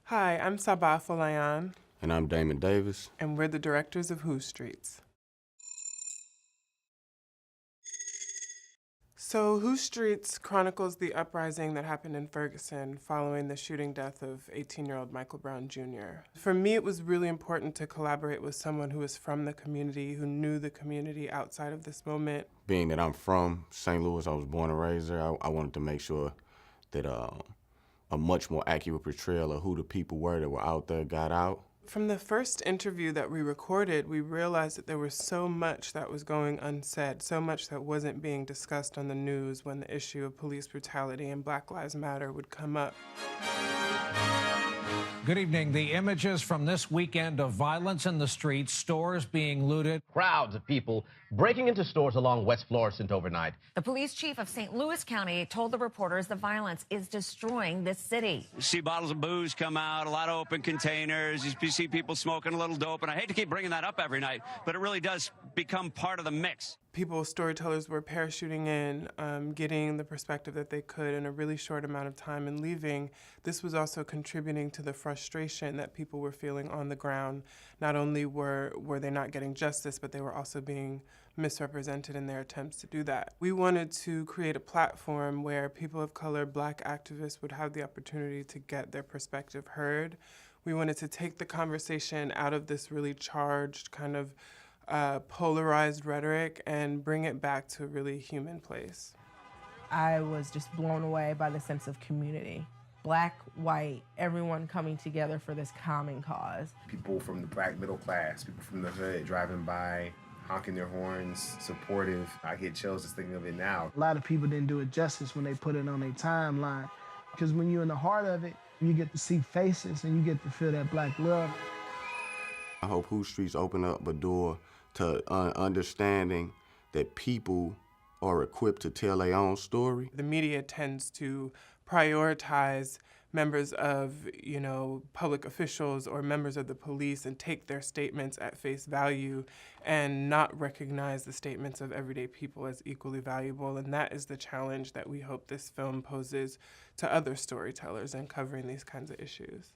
Hi, I'm Sabaah Folayan, And I'm Damon Davis. and we're the directors of Who Streets. So, Who Streets chronicles the uprising that happened in Ferguson following the shooting death of 18-year-old Michael Brown Jr. For me, it was really important to collaborate with someone who was from the community, who knew the community outside of this moment. Being that I'm from St. Louis, I was born and raised there, I wanted to make sure that a much more accurate portrayal of who the people were that were out there got out. From the first interview that we recorded, we realized that there was so much that was going unsaid, so much that wasn't being discussed on the news when the issue of police brutality and Black Lives Matter would come up. Good evening. The images from this weekend of violence in the streets, stores being looted. Crowds of people breaking into stores along West Florissant overnight. The police chief of St. Louis County told the reporters the violence is destroying this city. You see bottles of booze come out, a lot of open containers. You see people smoking a little dope. And I hate to keep bringing that up every night, but it really does become part of the mix. People, storytellers, were parachuting in, getting the perspective that they could in a really short amount of time and leaving. This was also contributing to the frustration that people were feeling on the ground. Not only were they not getting justice, but they were also being misrepresented in their attempts to do that. We wanted to create a platform where people of color, Black activists, would have the opportunity to get their perspective heard. We wanted to take the conversation out of this really charged kind of polarized rhetoric and bring it back to a really human place. I was just blown away by the sense of community. Black, white, everyone coming together for this common cause. People from the Black middle class, people from the hood driving by, honking their horns, supportive. I get chills just thinking of it now. A lot of people didn't do it justice when they put it on their timeline. Because when you're in the heart of it, you get to see faces and you get to feel that Black love. I hope Who Streets open up a door to understanding that people are equipped to tell their own story. The media tends to prioritize members of, public officials or members of the police and take their statements at face value and not recognize the statements of everyday people as equally valuable. And that is the challenge that we hope this film poses to other storytellers in covering these kinds of issues.